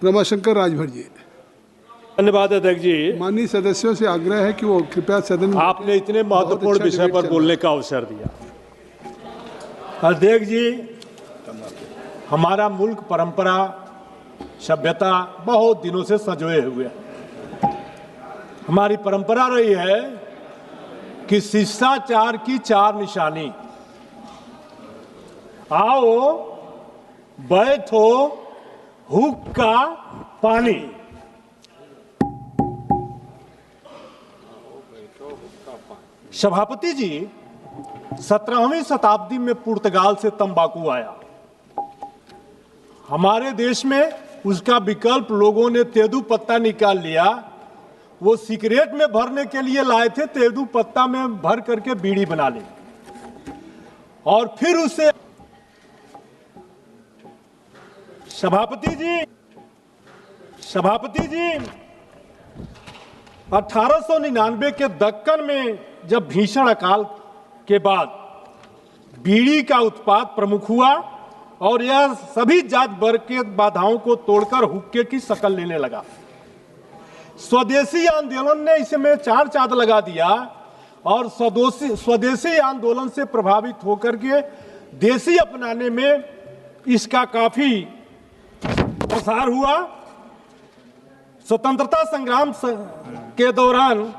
रमाशंकर राजभर जी। धन्यवाद अध्यक्ष जी। माननीय सदस्यों से आग्रह है कि वो कृपया सदन में आपने इतने महत्वपूर्ण अच्छा विषय पर डिबेट बोलने का अवसर दिया। अध्यक्ष जी, हमारा मुल्क परंपरा सभ्यता बहुत दिनों से संजोए हुए है। हमारी परंपरा रही है कि शिष्टाचार की चार निशानी, आओ बैठो हुक्का पानी। सभापति जी, 17वीं शताब्दी में पुर्तगाल से तंबाकू आया। हमारे देश में उसका विकल्प लोगों ने तेंदू पत्ता निकाल लिया। वो सिगरेट में भरने के लिए लाए थे, तेंदू पत्ता में भर करके बीड़ी बना ली और फिर उसे सभापति जी 1899 के दक्कन में जब भीषण अकाल के बाद बीड़ी का उत्पाद प्रमुख हुआ और यह सभी जात वर्ग के बाधाओं को तोड़कर हुक्के की शक्ल लेने लगा। स्वदेशी आंदोलन ने इसमें चार चांद लगा दिया और स्वदेशी आंदोलन से प्रभावित होकर के देशी अपनाने में इसका काफी प्रसार हुआ। स्वतंत्रता संग्राम के दौरान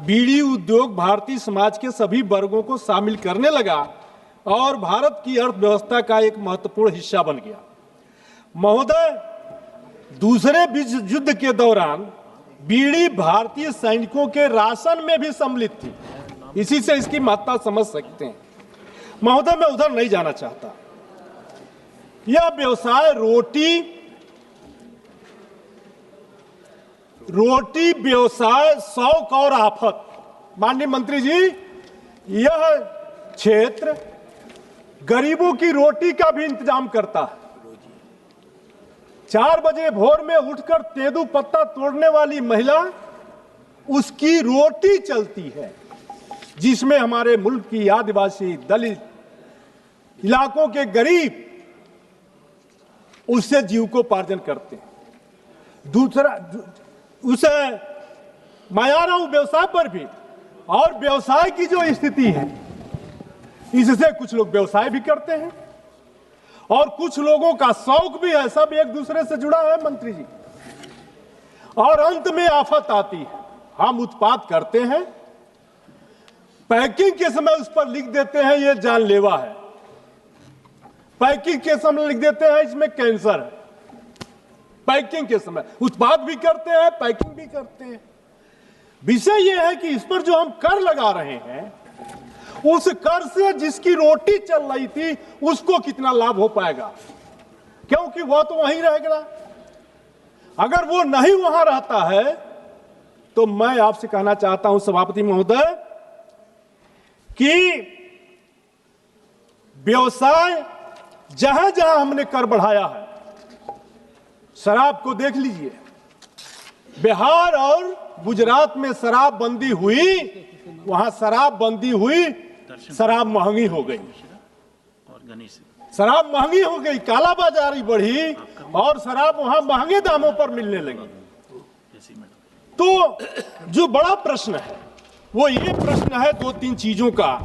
बीड़ी उद्योग भारतीय समाज के सभी वर्गों को शामिल करने लगा और भारत की अर्थव्यवस्था का एक महत्वपूर्ण हिस्सा बन गया। महोदय, दूसरे विश्व युद्ध के दौरान बीड़ी भारतीय सैनिकों के राशन में भी सम्मिलित थी। इसी से इसकी महत्ता समझ सकते हैं। महोदय, मैं उधर नहीं जाना चाहता। यह व्यवसाय रोटी व्यवसाय शौक और आफत। माननीय मंत्री जी, यह क्षेत्र गरीबों की रोटी का भी इंतजाम करता है। 4 बजे भोर में उठकर तेंदू पत्ता तोड़ने वाली महिला, उसकी रोटी चलती है, जिसमें हमारे मुल्क की आदिवासी दलित इलाकों के गरीब उससे जीविकोपार्जन करते हैं। दूसरा, उसे मैं आ रहा हूं व्यवसाय पर भी, और व्यवसाय की जो स्थिति है, इससे कुछ लोग व्यवसाय भी करते हैं और कुछ लोगों का शौक भी है। सब एक दूसरे से जुड़ा है मंत्री जी। और अंत में आफत आती है। हम उत्पाद करते हैं, पैकिंग के समय उस पर लिख देते हैं ये जानलेवा है, पैकिंग के समय लिख देते हैं इसमें कैंसर है। पैकिंग के समय उत्पाद भी करते हैं, पैकिंग भी करते हैं। विषय यह है कि इस पर जो हम कर लगा रहे हैं, उस कर से जिसकी रोटी चल रही थी उसको कितना लाभ हो पाएगा, क्योंकि वह तो वहीं रहेगा। अगर वो नहीं वहां रहता है तो मैं आपसे कहना चाहता हूं सभापति महोदय कि व्यवसाय जहां जहां हमने कर बढ़ाया है, शराब को देख लीजिए, बिहार और गुजरात में शराब बंदी हुई, वहां शराब बंदी हुई, शराब महंगी हो गई, शराब महंगी हो गई, कालाबाजारी बढ़ी और शराब वहां महंगे दामों पर मिलने लगी। तो जो बड़ा प्रश्न है वो ये प्रश्न है 2-3 चीजों का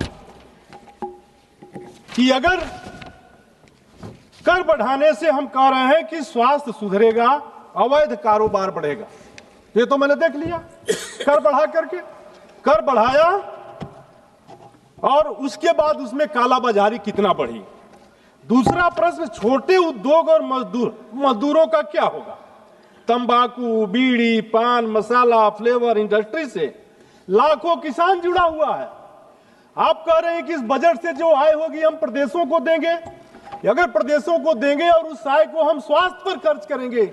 कि अगर कर बढ़ाने से हम कह रहे हैं कि स्वास्थ्य सुधरेगा, अवैध कारोबार बढ़ेगा, ये तो मैंने देख लिया। कर बढ़ा करके कर बढ़ाया और उसके बाद उसमें कालाबाजारी कितना बढ़ी। दूसरा प्रश्न, छोटे उद्योग और मजदूरों का क्या होगा। तंबाकू, बीड़ी, पान मसाला, फ्लेवर इंडस्ट्री से लाखों किसान जुड़ा हुआ है। आप कह रहे हैं कि इस बजट से जो आय होगी हम प्रदेशों को देंगे। अगर प्रदेशों को देंगे और उस आय को हम स्वास्थ्य पर खर्च करेंगे,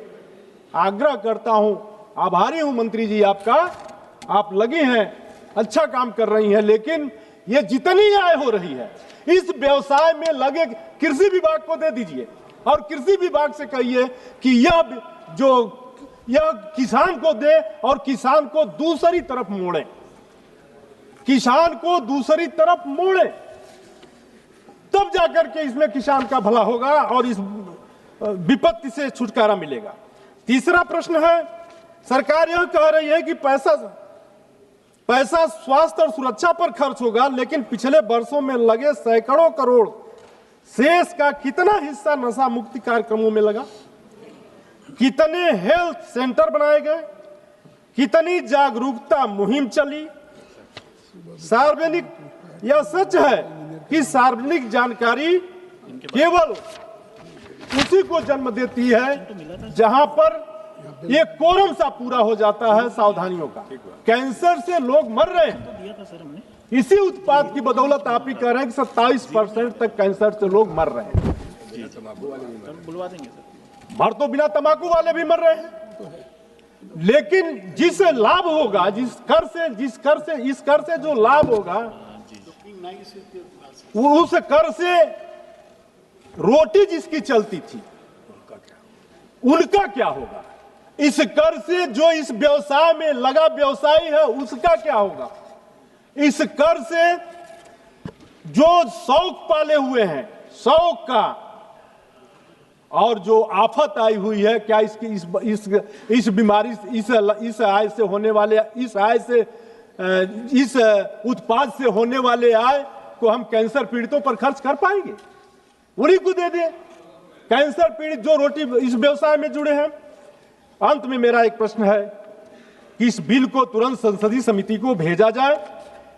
आग्रह करता हूं, आभारी हूं मंत्री जी आपका, आप लगी हैं, अच्छा काम कर रही हैं, लेकिन ये जितनी आय हो रही है इस व्यवसाय में लगे कृषि विभाग को दे दीजिए और कृषि विभाग से कहिए कि यह किसान को दे और किसान को दूसरी तरफ मोड़े, किसान को दूसरी तरफ मोड़े, तब जाकर के इसमें किसान का भला होगा और इस विपत्ति से छुटकारा मिलेगा। तीसरा प्रश्न है, सरकार यह कह रही है कि पैसा स्वास्थ्य और सुरक्षा पर खर्च होगा, लेकिन पिछले वर्षों में लगे सैकड़ों करोड़ शेष का कितना हिस्सा नशा मुक्ति कार्यक्रमों में लगा? कितने हेल्थ सेंटर बनाए गए? कितनी जागरूकता मुहिम चली? सार्वजनिक, यह सच है कि सार्वजनिक जानकारी केवल उसी को जन्म देती है जहां पर ये कोरम सा पूरा हो जाता है सावधानियों का। कैंसर से लोग मर रहे हैं, इसी उत्पाद की बदौलत आप ही कह रहे हैं कि 27% तक कैंसर से लोग मर रहे हैं। मर तो बिना तंबाकू वाले भी मर रहे हैं, लेकिन जिस लाभ होगा, इस कर से जो लाभ होगा, उस कर से रोटी जिसकी चलती थी उनका क्या होगा? इस कर से जो इस व्यवसाय में लगा व्यवसायी है उसका क्या होगा? इस कर से जो शौक पाले हुए हैं, शौक का, और जो आफत आई हुई है, क्या इसकी इस बीमारी, इस आय से होने वाले, इस उत्पाद से होने वाले आय को हम कैंसर पीड़ितों पर खर्च कर पाएंगे? उन्हीं को दे दें, कैंसर पीड़ित जो रोटी इस व्यवसाय में जुड़े हैं। अंत में मेरा एक प्रश्न है कि इस बिल को तुरंत संसदीय समिति को भेजा जाए,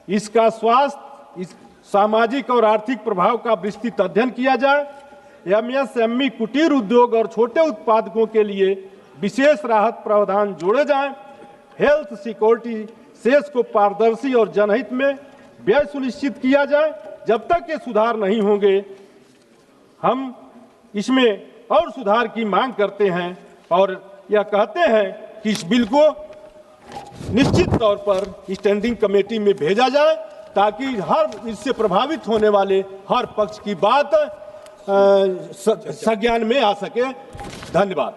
इसका स्वास्थ्य, इस सामाजिक और आर्थिक प्रभाव का विस्तृत अध्ययन किया जाए, एमएसएमई, कुटीर उद्योग और छोटे उत्पादकों के लिए विशेष राहत प्रावधान जोड़े जाएं, हेल्थ सिक्योरिटी शेष को पारदर्शी और जनहित में व्यय सुनिश्चित किया जाए। जब तक ये सुधार नहीं होंगे, हम इसमें और सुधार की मांग करते हैं और यह कहते हैं कि इस बिल को निश्चित तौर पर स्टैंडिंग कमेटी में भेजा जाए, ताकि हर इससे प्रभावित होने वाले हर पक्ष की बात संज्ञान में आ सके। धन्यवाद।